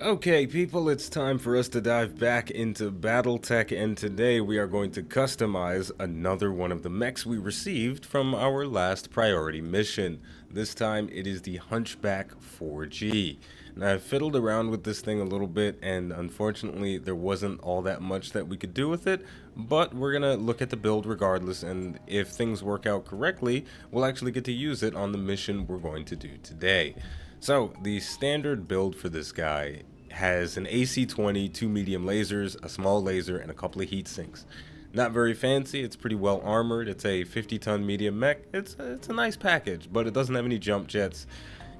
Okay, people, it's time for us to dive back into Battletech, and today we are going to customize another one of the mechs we received from our last priority mission. This time it is the Hunchback 4G. Now, I've fiddled around with this thing a little bit, and unfortunately there wasn't all that much that we could do with it, but we're gonna look at the build regardless, and if things work out correctly, we'll actually get to use it on the mission we're going to do today. So, the standard build for this guy has an AC-20, two medium lasers, a small laser, and a couple of heat sinks. Not very fancy, it's pretty well armored, it's a 50-ton medium mech, it's a nice package, but it doesn't have any jump jets,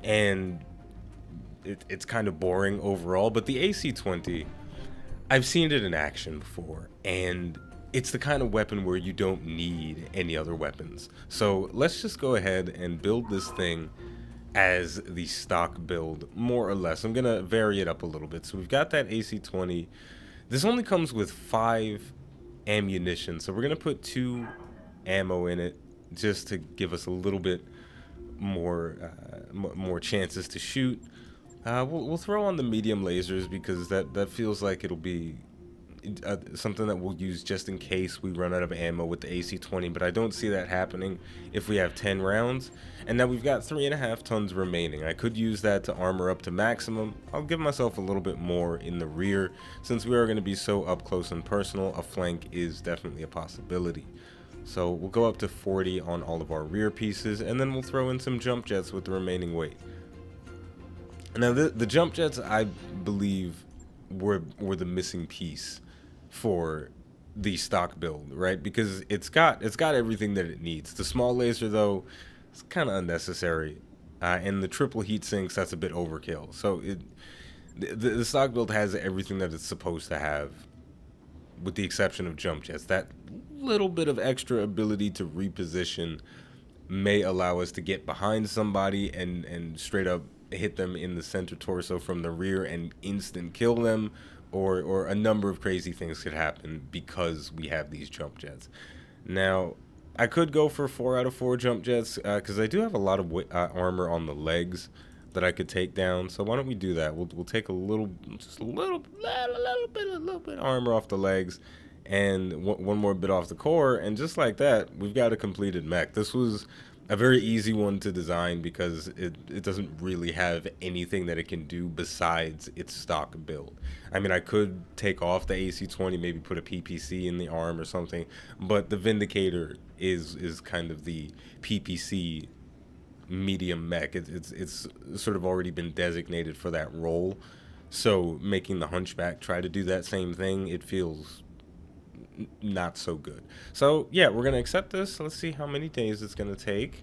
and it's kind of boring overall. But the AC-20, I've seen it in action before, and it's the kind of weapon where you don't need any other weapons. So let's just go ahead and build this thing as the stock build, more or less. I'm gonna vary it up a little bit. So we've got that AC-20. This only comes with 5 ammunition, so we're gonna put 2 ammo in it just to give us a little bit more chances to shoot. We'll throw on the medium lasers because that feels like it'll be something that we'll use just in case we run out of ammo with the AC-20, but I don't see that happening if we have 10 rounds. And now we've got 3.5 tons remaining. I could use that to armor up to maximum. I'll give myself a little bit more in the rear. Since we are going to be so up close and personal, a flank is definitely a possibility. So we'll go up to 40 on all of our rear pieces, and then we'll throw in some jump jets with the remaining weight. Now the jump jets, I believe, were the missing piece for the stock build, right? Because it's got everything that it needs. The small laser, though, is kind of unnecessary, and the triple heat sinks, that's a bit overkill. So the stock build has everything that it's supposed to have, with the exception of jump jets. That little bit of extra ability to reposition may allow us to get behind somebody and straight up hit them in the center torso from the rear and instant kill them, or a number of crazy things could happen because we have these jump jets. Now, I could go for 4 out of 4 jump jets because I do have a lot of armor on the legs that I could take down. So why don't we do that? We'll take just a little bit armor off the legs, and one more bit off the core, and just like that, we've got a completed mech. This was a very easy one to design because it doesn't really have anything that it can do besides its stock build. I mean, I could take off the AC-20, maybe put a PPC in the arm or something, but the Vindicator is kind of the PPC medium mech. It's sort of already been designated for that role. So making the Hunchback try to do that same thing, it feels not so good. So yeah, we're gonna accept this. Let's see how many days it's gonna take.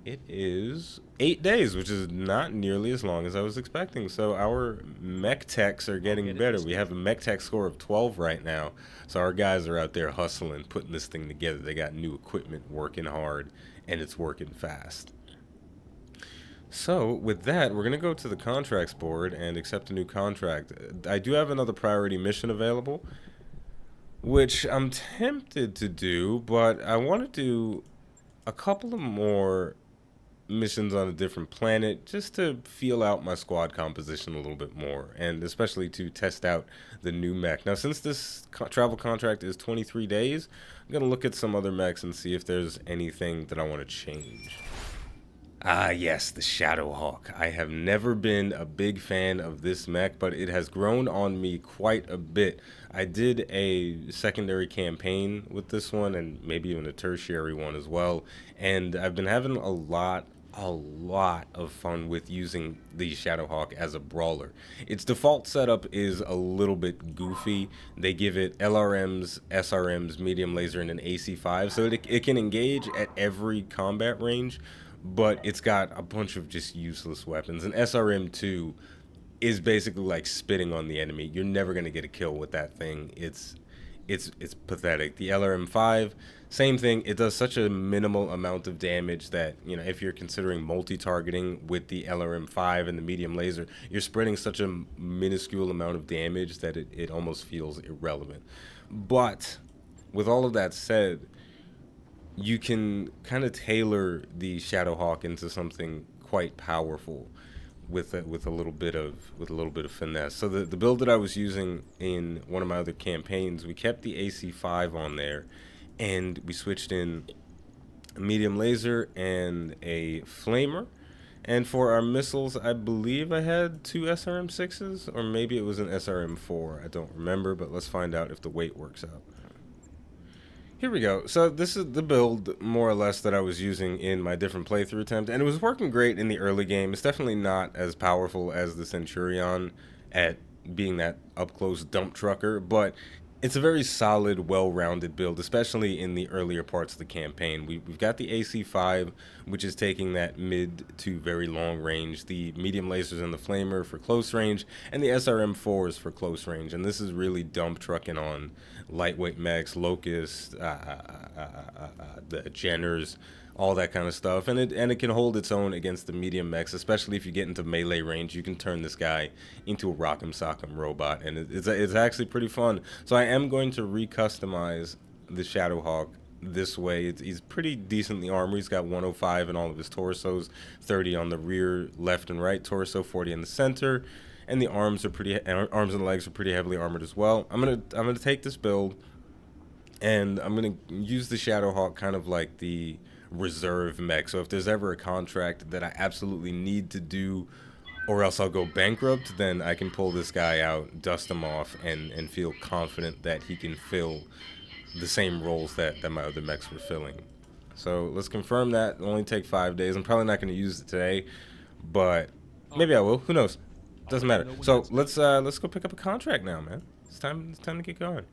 It is 8 days, which is not nearly as long as I was expecting. So our mech techs are getting better. We have a mech tech score of 12 right now. So our guys are out there hustling, putting this thing together. They got new equipment, working hard, and it's working fast. So with that, we're going to go to the contracts board and accept a new contract. I do have another priority mission available, which I'm tempted to do, but I want to do a couple of more missions on a different planet just to feel out my squad composition a little bit more, and especially to test out the new mech. Now, since this travel contract is 23 days, I'm going to look at some other mechs and see if there's anything that I want to change. Ah, yes, the Shadowhawk. I have never been a big fan of this mech, but it has grown on me quite a bit. I did a secondary campaign with this one, and maybe even a tertiary one as well, and I've been having a lot of fun with using the Shadowhawk as a brawler. Its default setup is a little bit goofy. They give it LRMs, SRMs, medium laser, and an AC-5, so it can engage at every combat range, but it's got a bunch of just useless weapons. An SRM-2 is basically like spitting on the enemy. You're never going to get a kill with that thing. It's pathetic. The LRM-5, same thing. It does such a minimal amount of damage that, you know, if you're considering multi-targeting with the LRM-5 and the medium laser, you're spreading such a minuscule amount of damage that it almost feels irrelevant. But with all of that said, you can kind of tailor the Shadowhawk into something quite powerful. with a little bit of finesse. So the build that I was using in one of my other campaigns, we kept the AC5 on there, and we switched in a medium laser and a flamer. And for our missiles, I believe I had 2 SRM-6s, or maybe it was an SRM-4. I don't remember, but let's find out if the weight works out. Here we go. So this is the build, more or less, that I was using in my different playthrough attempt, and it was working great in the early game. It's definitely not as powerful as the Centurion at being that up-close dump trucker, but it's a very solid, well-rounded build, especially in the earlier parts of the campaign. We've got the AC5, which is taking that mid to very long range, the medium lasers and the flamer for close range, and the SRM4s for close range. And this is really dump trucking on lightweight mechs, locusts, the Jenners, all that kind of stuff, and it can hold its own against the medium mechs, especially if you get into melee range. You can turn this guy into a rock'em sock'em robot, and it's actually pretty fun. So I am going to recustomize the Shadowhawk this way. He's pretty decently armored. He's got 105 in all of his torsos, 30 on the rear, left and right torso, 40 in the center, and the arms and legs are pretty heavily armored as well. I'm gonna take this build, and I'm gonna use the Shadowhawk kind of like the reserve mech. So if there's ever a contract that I absolutely need to do, or else I'll go bankrupt, then I can pull this guy out, dust him off, and feel confident that he can fill the same roles that my other mechs were filling. So let's confirm that. It'll only take 5 days. I'm probably not going to use it today, but maybe I will. Who knows? Doesn't matter. So let's go pick up a contract now, man. It's time to get going.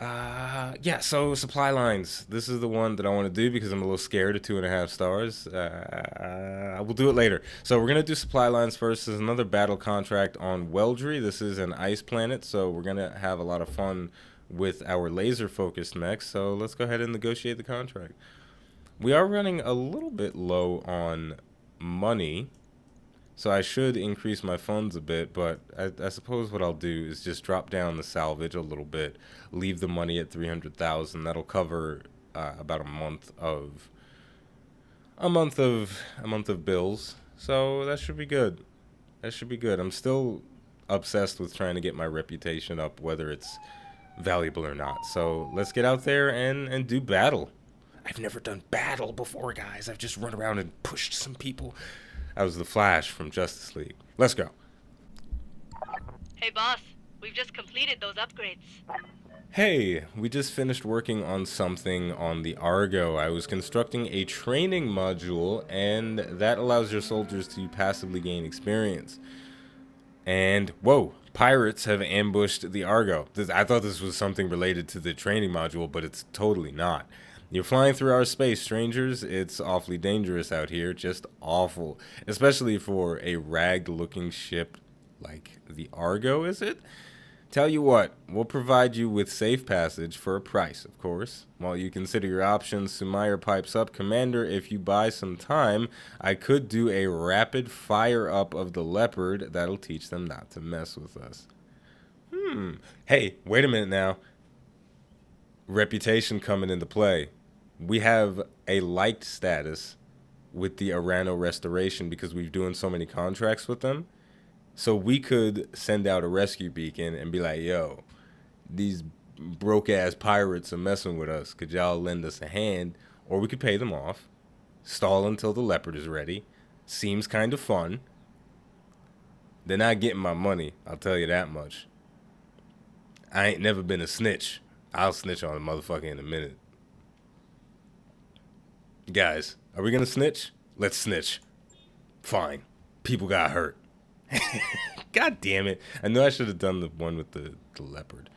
Yeah, so supply lines. This is the one that I want to do because I'm a little scared of 2.5 stars. We'll do it later. So we're going to do supply lines first. There's another battle contract on Weldry. This is an ice planet, so we're going to have a lot of fun with our laser-focused mechs. So let's go ahead and negotiate the contract. We are running a little bit low on money, so I should increase my funds a bit, but I suppose what I'll do is just drop down the salvage a little bit, leave the money at 300,000. That'll cover about a month of bills. So that should be good. That should be good. I'm still obsessed with trying to get my reputation up, whether it's valuable or not. So let's get out there and do battle. I've never done battle before, guys. I've just run around and pushed some people. I was the Flash from Justice League. Let's go. Hey boss, we've just completed those upgrades. Hey, we just finished working on something on the Argo. I was constructing a training module, and that allows your soldiers to passively gain experience. And, whoa, pirates have ambushed the Argo. I thought this was something related to the training module, but it's totally not. You're flying through our space, strangers. It's awfully dangerous out here, just awful. Especially for a ragged-looking ship like the Argo, is it? Tell you what, we'll provide you with safe passage for a price, of course. While you consider your options, Sumair pipes up, Commander, if you buy some time, I could do a rapid fire-up of the Leopard. That'll teach them not to mess with us. Hey, wait a minute now. Reputation coming into play. We have a liked status with the Arano Restoration because we're doing so many contracts with them. So we could send out a rescue beacon and be like, yo, these broke-ass pirates are messing with us. Could y'all lend us a hand? Or we could pay them off, stall until the Leopard is ready. Seems kind of fun. They're not getting my money, I'll tell you that much. I ain't never been a snitch. I'll snitch on a motherfucker in a minute. Guys, are we gonna snitch? Let's snitch. Fine. People got hurt. God damn it. I knew I should have done the one with the Leopard.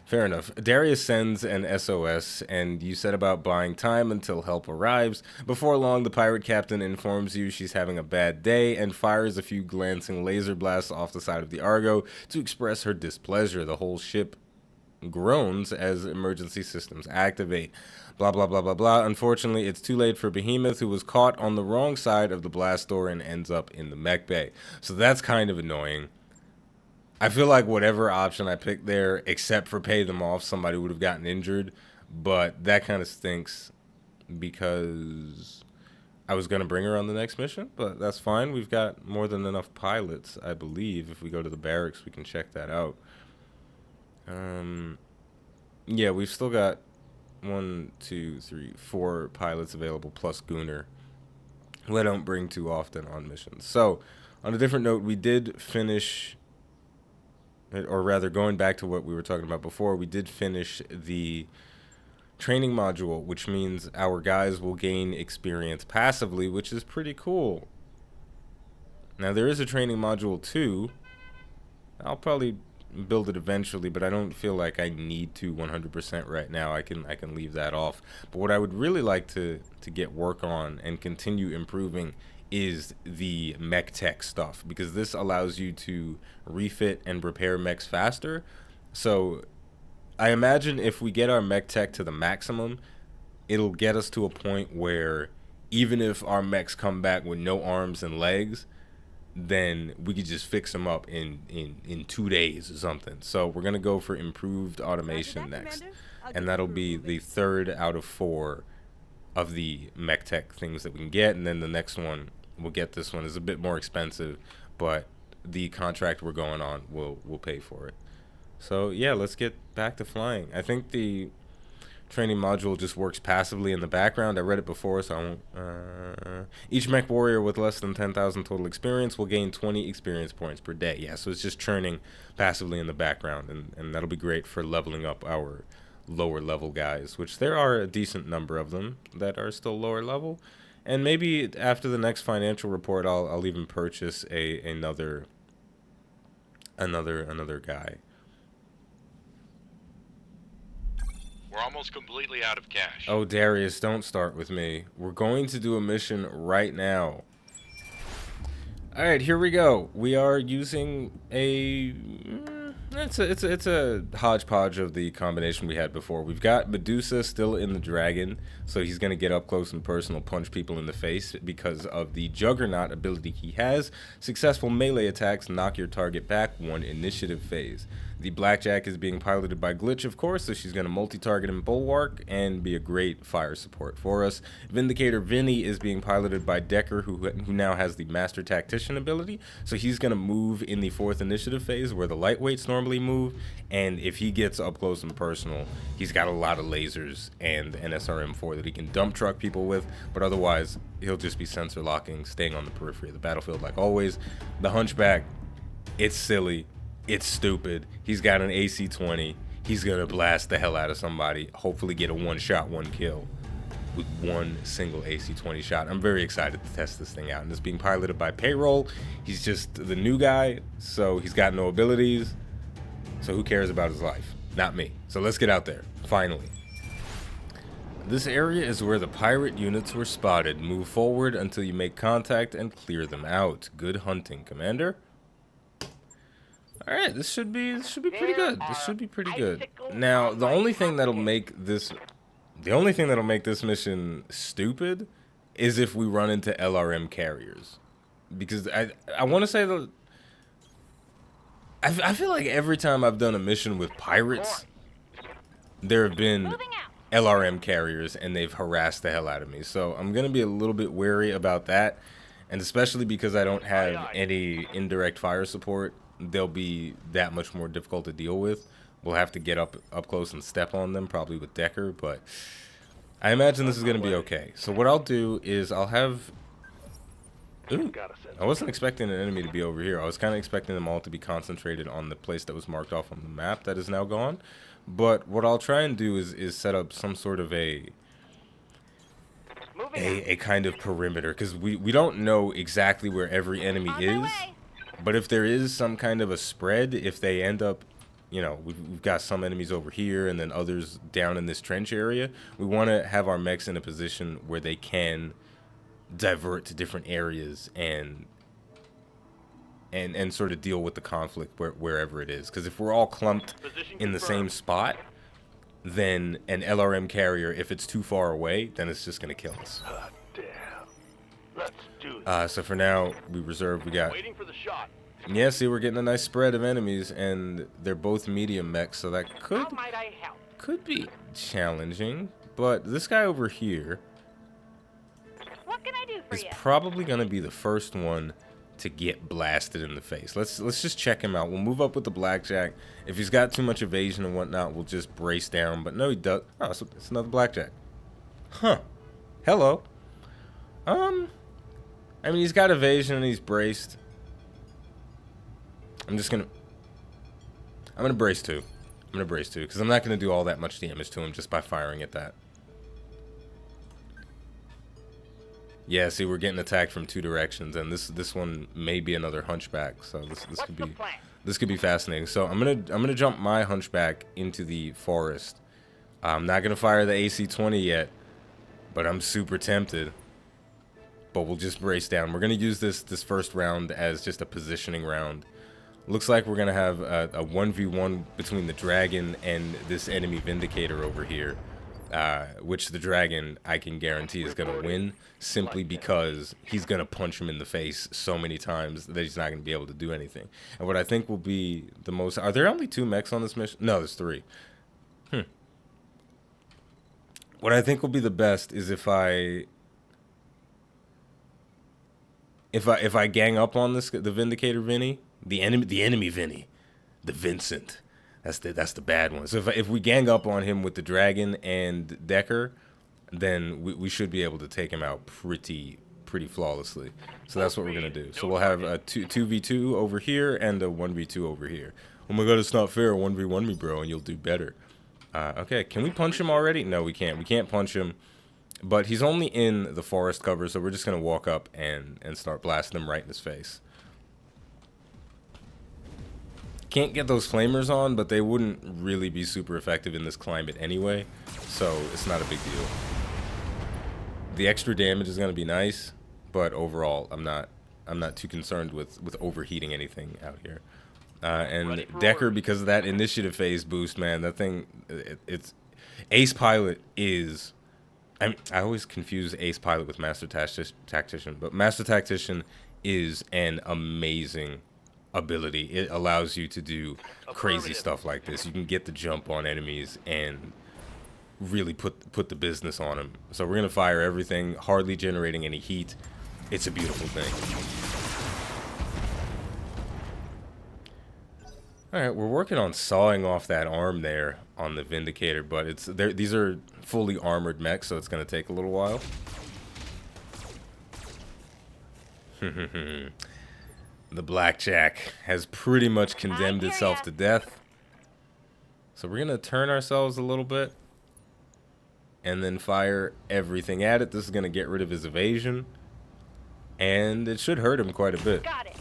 Fair enough. Darius sends an SOS, and you set about buying time until help arrives. Before long, the pirate captain informs you she's having a bad day and fires a few glancing laser blasts off the side of the Argo to express her displeasure. The whole ship groans as emergency systems activate. Blah, blah, blah, blah, blah. Unfortunately, it's too late for Behemoth, who was caught on the wrong side of the blast door and ends up in the mech bay. So that's kind of annoying. I feel like whatever option I picked there, except for pay them off, somebody would have gotten injured. But that kind of stinks because I was going to bring her on the next mission, but that's fine. We've got more than enough pilots, I believe. If we go to the barracks, we can check that out. Yeah, we've still got 1, 2, 3, 4 pilots available, plus Gunner, who I don't bring too often on missions. So, on a different note, we did finish, or rather, going back to what we were talking about before, we did finish the training module, which means our guys will gain experience passively, which is pretty cool. Now, there is a training module too. I'll probably build it eventually, but I don't feel like I need to 100% right now. I can leave that off. But what I would really like to get work on and continue improving is the mech tech stuff, because this allows you to refit and repair mechs faster. So I imagine if we get our mech tech to the maximum, it'll get us to a point where even if our mechs come back with no arms and legs, then we could just fix them up in 2 days or something. So we're going to go for improved automation next. And that'll be the 3rd out of 4 of the mech tech things that we can get. And then the next one, we'll get this one. Is a bit more expensive, but the contract we're going on will pay for it. So yeah, let's get back to flying. I think the training module just works passively in the background. I read it before, so I won't. Each mech warrior with less than 10,000 total experience will gain 20 experience points per day. Yeah, so it's just churning passively in the background, and that'll be great for leveling up our lower level guys, which there are a decent number of them that are still lower level. And maybe after the next financial report, I'll even purchase another guy. We're almost completely out of cash. Oh, Darius, don't start with me. We're going to do a mission right now. Alright, here we go. We are using a... It's a hodgepodge of the combination we had before. We've got Medusa still in the dragon, so he's going to get up close and personal, punch people in the face because of the Juggernaut ability he has. Successful melee attacks knock your target back 1 initiative phase. The Blackjack is being piloted by Glitch, of course, so she's going to multi-target and bulwark and be a great fire support for us. Vindicator Vinny is being piloted by Decker, who now has the Master Tactician ability, so he's going to move in the 4th initiative phase where the lightweights normally move, and if he gets up close and personal, he's got a lot of lasers and an SRM-4 that he can dump truck people with, but otherwise, he'll just be sensor locking, staying on the periphery of the battlefield like always. The Hunchback, it's silly. It's stupid. He's got an AC-20. He's going to blast the hell out of somebody, hopefully get a 1-shot, 1-kill with 1 single AC-20 shot. I'm very excited to test this thing out. And it's being piloted by Payroll. He's just the new guy, so he's got no abilities. So who cares about his life? Not me. So let's get out there, finally. This area is where the pirate units were spotted. Move forward until you make contact and clear them out. Good hunting, Commander. Alright, this should be pretty good. This should be pretty good. Now, the only thing that'll make this mission stupid is if we run into LRM carriers. Because I want to say that I feel like every time I've done a mission with pirates, there have been LRM carriers and they've harassed the hell out of me. So I'm going to be a little bit wary about that. And especially because I don't have any indirect fire support, they'll be that much more difficult to deal with. We'll have to get up close and step on them, probably with Decker, but I imagine this is going to be okay. So what I'll do is I'll have... Ooh, I wasn't expecting an enemy to be over here. I was kind of expecting them all to be concentrated on the place that was marked off on the map that is now gone. But what I'll try and do is set up some sort of a kind of perimeter, because we don't know exactly where every enemy is. But if there is some kind of a spread, if they end up, you know, we've got some enemies over here and then others down in this trench area, we want to have our mechs in a position where they can divert to different areas and sort of deal with the conflict wherever it is. Because if we're all clumped in the same spot, then an LRM carrier, if it's too far away, then it's just going to kill us. So for now, we got... Waiting for the shot. Yeah, see, we're getting a nice spread of enemies, and they're both medium mechs, so that could be challenging. But this guy over here, What can I do for is you? probably going to be the first one to get blasted in the face. Let's just check him out. We'll move up with the blackjack. If he's got too much evasion and whatnot, we'll just brace down. But no, he does. Oh, it's another blackjack. Huh. Hello. I mean, he's got evasion and he's braced. I'm gonna brace too. I'm gonna brace too, because I'm not gonna do all that much damage to him just by firing at that. Yeah, see, we're getting attacked from two directions, and this one may be another hunchback, so this could be fascinating. So I'm gonna jump my hunchback into the forest. I'm not gonna fire the AC-20 yet, but I'm super tempted. But we'll just brace down. We're gonna use this first round as just a positioning round. Looks like we're gonna have a 1v1 between the dragon and this enemy vindicator over here. Which the dragon, I can guarantee, is going to win simply because he's going to punch him in the face so many times that he's not going to be able to do anything. And what I think will be the most... Are there only 2 mechs on this mission? No, there's 3. What I think will be the best is if I gang up on the Vindicator Vinny, the enemy Vinny, the Vincent. That's the bad one. So if we gang up on him with the dragon and Decker, then we should be able to take him out pretty flawlessly. So that's what we're gonna do. So we'll have a 2v2 over here and a 1v2 over here. Oh my god, it's not fair. 1v1 me, bro, and you'll do better. Okay, can we punch him already? No, we can't. We can't punch him. But he's only in the forest cover, so we're just gonna walk up and start blasting him right in his face. Can't get those flamers on, but they wouldn't really be super effective in this climate anyway, so it's not a big deal. The extra damage is going to be nice, but overall I'm not too concerned with overheating anything out here. And Decker, because of that initiative phase boost, man, that thing, it's Ace Pilot is... I always confuse Ace Pilot with Master Tactician, but Master Tactician is an amazing ability. It allows you to do crazy stuff like this. You can get the jump on enemies and really put the business on them. So we're gonna fire everything, hardly generating any heat. It's a beautiful thing. All right, we're working on sawing off that arm there on the Vindicator, but these are fully armored mechs, so it's gonna take a little while. The blackjack has pretty much condemned itself to death. So we're going to turn ourselves a little bit and then fire everything at it. This is going to get rid of his evasion. And it should hurt him quite a bit. Got it.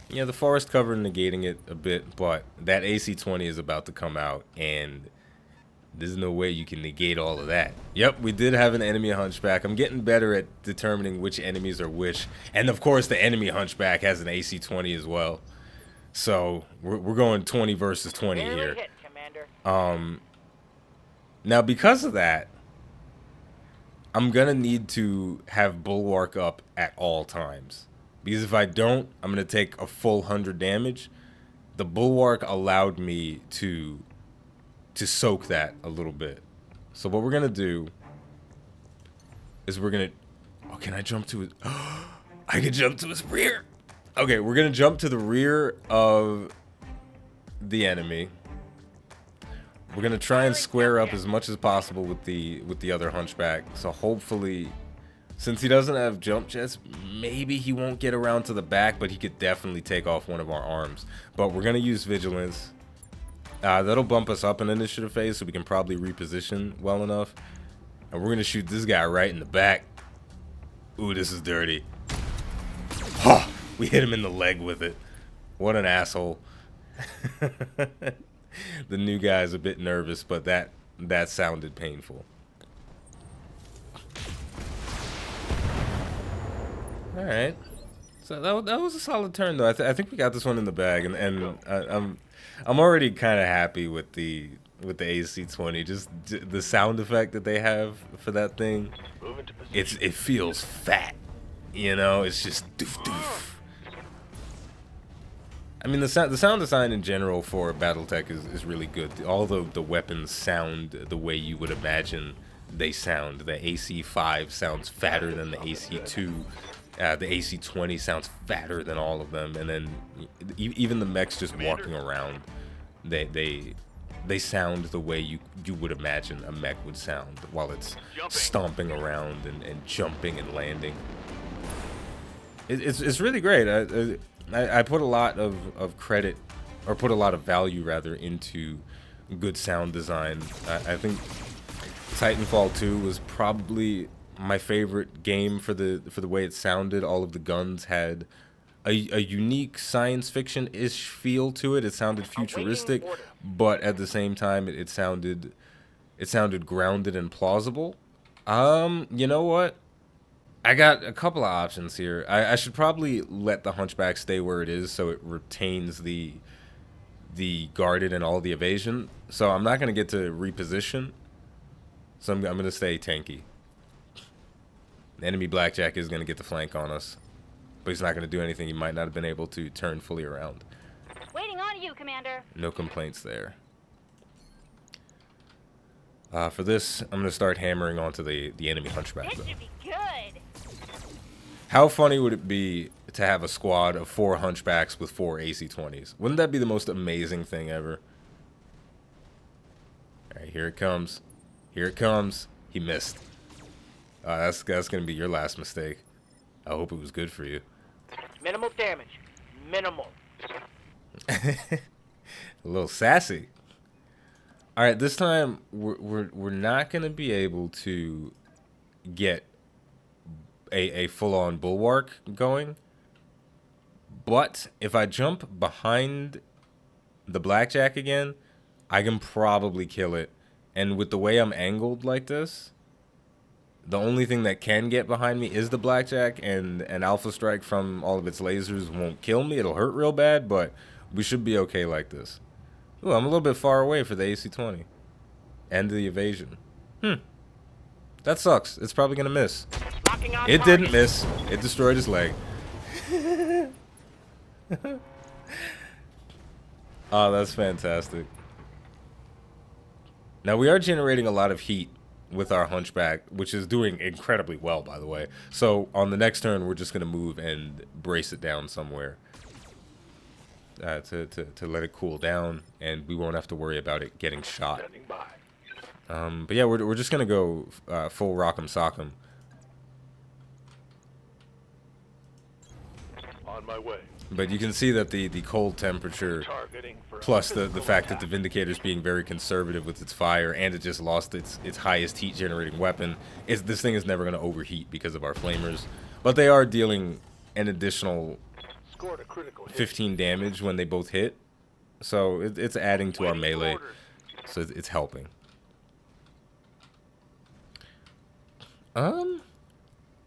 Yeah, the forest cover negating it a bit, but that AC-20 is about to come out, and there's no way you can negate all of that. Yep, we did have an enemy hunchback. I'm getting better at determining which enemies are which. And of course, the enemy hunchback has an AC-20 as well. So we're going 20 versus 20 here. Hit, Commander. Now because of that, I'm gonna need to have Bulwark up at all times. Because if I don't, I'm gonna take a full 100 damage. The Bulwark allowed me to soak that a little bit. So what we're gonna do is we're gonna... Oh, can I jump to his... I can jump to his rear! Okay, we're gonna jump to the rear of the enemy. We're gonna try and square up as much as possible with the other hunchback. So hopefully, since he doesn't have jump jets, maybe he won't get around to the back, but he could definitely take off one of our arms. But we're gonna use vigilance. That'll bump us up in initiative phase, so we can probably reposition well enough. And we're gonna shoot this guy right in the back. Ooh, this is dirty. Oh, we hit him in the leg with it. What an asshole. The new guy's a bit nervous, but that sounded painful. All right. So that was a solid turn, though. I think we got this one in the bag, and I'm already kind of happy with the AC-20. Just the sound effect that they have for that thing. It feels fat, you know. It's just doof doof. I mean, the sound design in general for Battletech is really good. All the weapons sound the way you would imagine they sound. The AC-5 sounds fatter than the AC-2. The AC-20 sounds fatter than all of them, and then even the mechs just walking around, they sound the way you would imagine a mech would sound while it's stomping around and jumping and landing. It's really great. I put a lot of credit, or put a lot of value rather, into good sound design. I think Titanfall 2 was probably my favorite game for the way it sounded. All of the guns had a unique science fiction-ish feel to it. It sounded futuristic, but at the same time it sounded grounded and plausible. You know what? I got a couple of options here. I should probably let the Hunchback stay where it is so it retains the guarded and all the evasion. So I'm not going to get to reposition. So I'm going to stay tanky. The enemy Blackjack is going to get the flank on us, but he's not going to do anything. He might not have been able to turn fully around. Waiting on you, Commander. No complaints there. For this, I'm going to start hammering onto the enemy Hunchback. This should be good. How funny would it be to have a squad of 4 Hunchbacks with 4 AC-20s? Wouldn't that be the most amazing thing ever? All right, here it comes. Here it comes. He missed. That's going to be your last mistake. I hope it was good for you. Minimal damage. Minimal. A little sassy. All right, this time we're not going to be able to get a full-on bulwark going. But if I jump behind the Blackjack again, I can probably kill it. And with the way I'm angled like this, the only thing that can get behind me is the Blackjack, and an Alpha Strike from all of its lasers won't kill me. It'll hurt real bad, but we should be okay like this. Ooh, I'm a little bit far away for the AC-20 and the evasion. That sucks. It's probably gonna miss. It didn't miss. It destroyed his leg. Oh, that's fantastic. Now we are generating a lot of heat with our Hunchback, which is doing incredibly well, by the way. So on the next turn, we're just gonna move and brace it down somewhere to let it cool down, and we won't have to worry about it getting shot. But yeah, we're just gonna go full rock'em sock'em. On my way. But you can see that the cold temperature, plus the fact that the Vindicator's being very conservative with its fire, and it just lost its highest heat generating weapon, this thing is never going to overheat because of our flamers. But they are dealing an additional 15 damage when they both hit, so it's adding to our melee, so it's helping.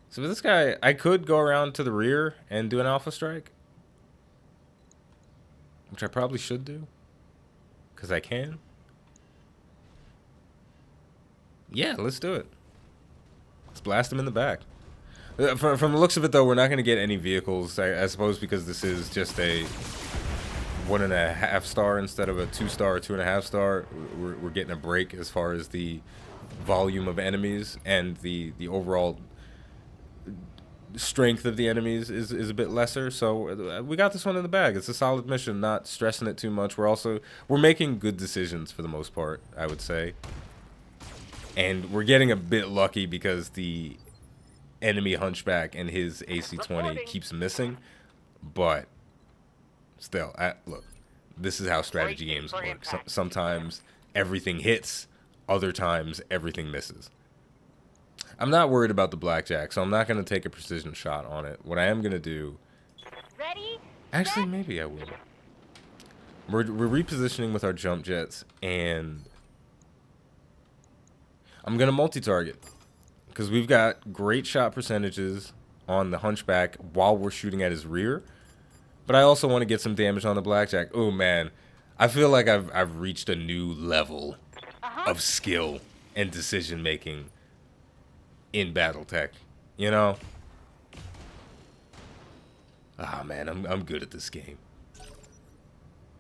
So with this guy, I could go around to the rear and do an Alpha Strike, which I probably should do, because I can. Yeah, let's do it. Let's blast him in the back. From the looks of it, though, we're not going to get any vehicles, I suppose, because this is just a 1.5 star instead of a 2 star or 2.5 star. We're getting a break as far as the volume of enemies, and the overall strength of the enemies is a bit lesser, so we got this one in the bag. It's a solid mission, not stressing it too much. We're making good decisions for the most part, I would say, and we're getting a bit lucky because the enemy Hunchback and his AC-20 keeps missing, but still, look, this is how strategy games work. Sometimes everything hits, other times everything misses. I'm not worried about the Blackjack, so I'm not going to take a precision shot on it. What I am going to do... Ready? Actually, maybe I will. We're repositioning with our jump jets, and I'm going to multi-target, because we've got great shot percentages on the Hunchback while we're shooting at his rear, but I also want to get some damage on the Blackjack. Oh, man. I feel like I've reached a new level of skill and decision-making in Battletech, you know? Ah, man, I'm good at this game.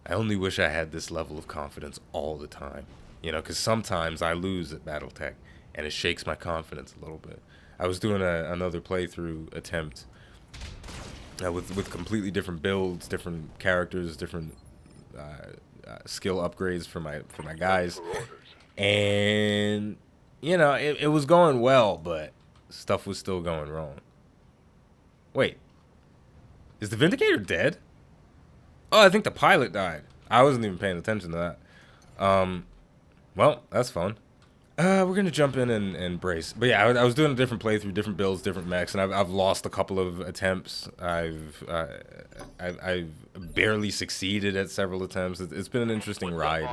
I only wish I had this level of confidence all the time, you know, because sometimes I lose at Battletech, and it shakes my confidence a little bit. I was doing another playthrough attempt with completely different builds, different characters, different skill upgrades for my guys, and you know it was going well, but stuff was still going wrong. Wait, is the Vindicator dead? Oh, I think the pilot died. I wasn't even paying attention to that. Well, that's fun. We're gonna jump in and brace. But yeah, I was doing a different playthrough, different builds, different mechs, and I've lost a couple of attempts. I've barely succeeded at several attempts. It's been an interesting ride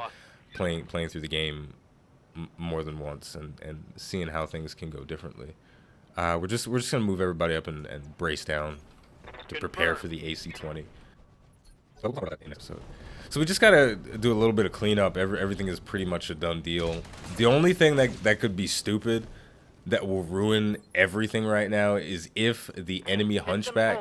playing through the game more than once and seeing how things can go differently. We're just gonna move everybody up and brace down to prepare for the AC-20. So we just gotta do a little bit of cleanup. Everything is pretty much a done deal. The only thing that could be stupid, that will ruin everything right now, is if the enemy Hunchback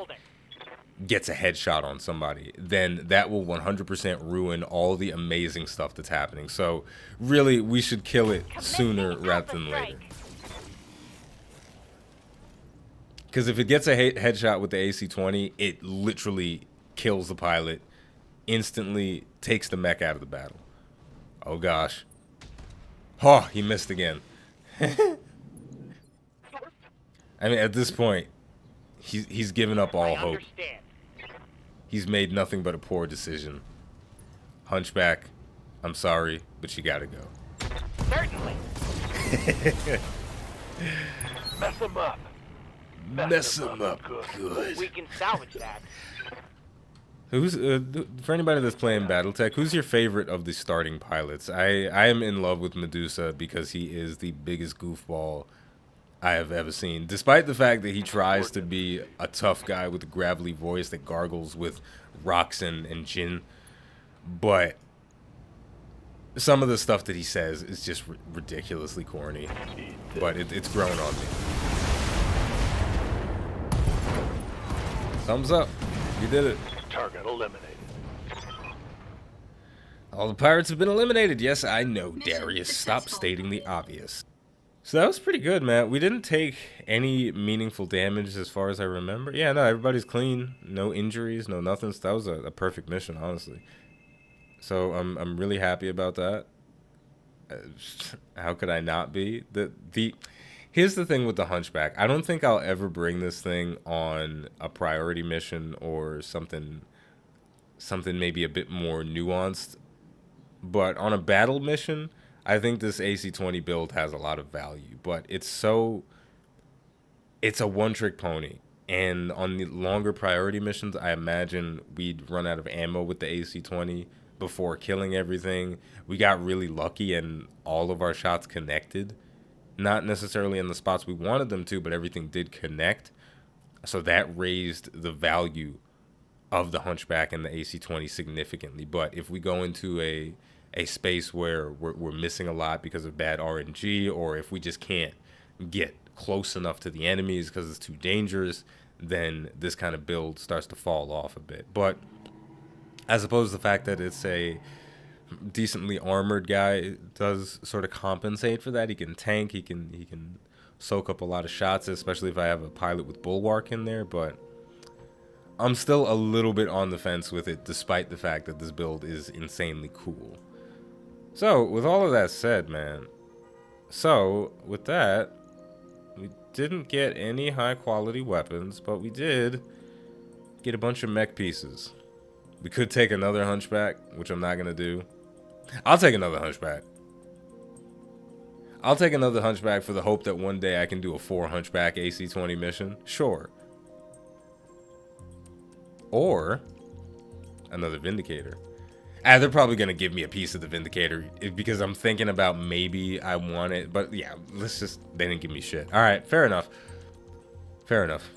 gets a headshot on somebody. Then that will 100% ruin all the amazing stuff that's happening. So really, we should kill it sooner rather than later. Because if it gets a headshot with the AC-20, it literally kills the pilot, instantly takes the mech out of the battle. Oh gosh. Oh, he missed again. I mean, at this point, he's given up all hope. He's made nothing but a poor decision. Hunchback, I'm sorry, but you gotta go. Certainly. Mess him up. Mess him up good. We can salvage that. Who's for anybody that's playing Battletech, who's your favorite of the starting pilots? I am in love with Medusa because he is the biggest goofball I have ever seen. Despite the fact that he tries to be a tough guy with a gravelly voice that gargles with rocks and gin, but some of the stuff that he says is just ridiculously corny. But it's grown on me. Thumbs up. You did it. Target eliminated. All the pirates have been eliminated. Yes, I know, Darius. Stop stating the obvious. So that was pretty good, man. We didn't take any meaningful damage as far as I remember. Yeah, no, everybody's clean. No injuries, no nothing. So that was a perfect mission, honestly. So I'm really happy about that. How could I not be? Here's the thing with the Hunchback. I don't think I'll ever bring this thing on a priority mission or something maybe a bit more nuanced. But on a battle mission, I think this AC-20 build has a lot of value. But it's a one-trick pony. And on the longer priority missions, I imagine we'd run out of ammo with the AC-20 before killing everything. We got really lucky and all of our shots connected. Not necessarily in the spots we wanted them to, but everything did connect. So that raised the value of the Hunchback and the AC-20 significantly. But if we go into a space where we're missing a lot because of bad RNG, or if we just can't get close enough to the enemies because it's too dangerous, then this kind of build starts to fall off a bit. But I suppose the fact that it's a decently armored guy does sort of compensate for that. He can tank, he can soak up a lot of shots, especially if I have a pilot with Bulwark in there. But I'm still a little bit on the fence with it, despite the fact that this build is insanely cool. So with all of that said, man, so with that, we didn't get any high quality weapons, but we did get a bunch of mech pieces. We could take another Hunchback, which I'm not gonna do. I'll take another Hunchback. I'll take another Hunchback for the hope that one day I can do a 4 Hunchback AC-20 mission. Sure. Or another Vindicator. They're probably going to give me a piece of the Vindicator because I'm thinking about maybe I want it. But yeah, they didn't give me shit. All right, fair enough. Fair enough.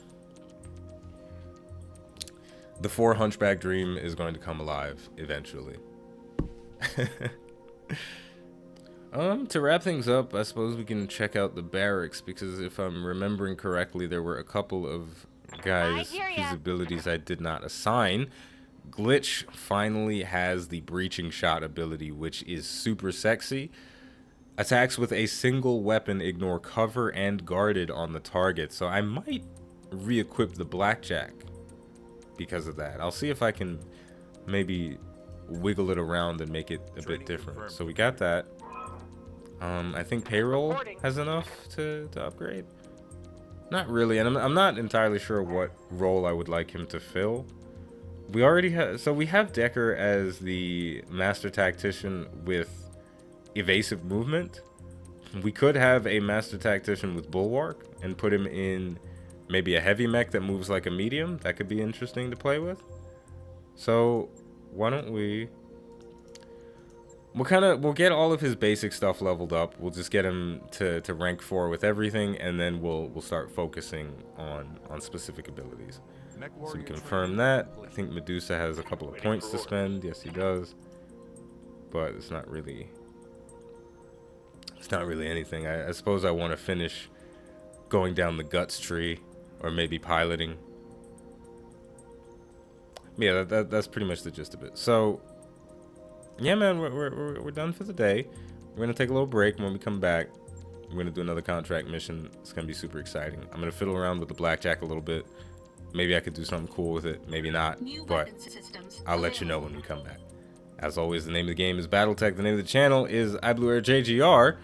The 4 Hunchback dream is going to come alive eventually. To wrap things up, I suppose we can check out the Barracks, because if I'm remembering correctly, there were a couple of guys whose abilities I did not assign. Glitch finally has the breaching shot ability, which is super sexy. Attacks with a single weapon ignore cover and guarded on the target. So I might re-equip the Blackjack because of that. I'll see if I can maybe wiggle it around and make it a bit different. So we got that. I think payroll has enough to upgrade. Not really, and I'm not entirely sure what role I would like him to fill. We already have, so we have Decker as the master tactician with evasive movement. We could have a master tactician with bulwark and put him in maybe a heavy mech that moves like a medium. That could be interesting to play with. So why don't we'll get all of his basic stuff leveled up. We'll just get him to rank 4 with everything, and then we'll start focusing on specific abilities. So we confirm that. I think Medusa has a couple of points to spend. Yes, he does. But it's not really anything. I suppose I want to finish going down the guts tree, or maybe piloting. Yeah, that's pretty much the gist of it. So yeah, man, we're done for the day. We're gonna take a little break. When we come back, we're gonna do another contract mission. It's gonna be super exciting. I'm gonna fiddle around with the Blackjack a little bit. Maybe I could do something cool with it, maybe not, but I'll let you know when we come back. As always, the name of the game is Battletech. The name of the channel is iBluairJgR.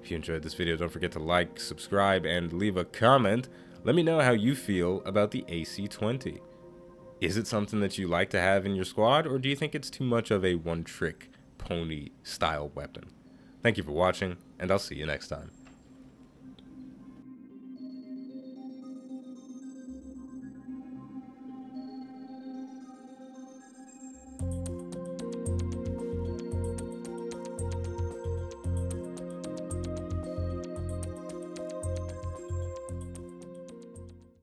If you enjoyed this video, don't forget to like, subscribe, and leave a comment. Let me know how you feel about the AC-20. Is it something that you like to have in your squad, or do you think it's too much of a one-trick pony style weapon? Thank you for watching, and I'll see you next time.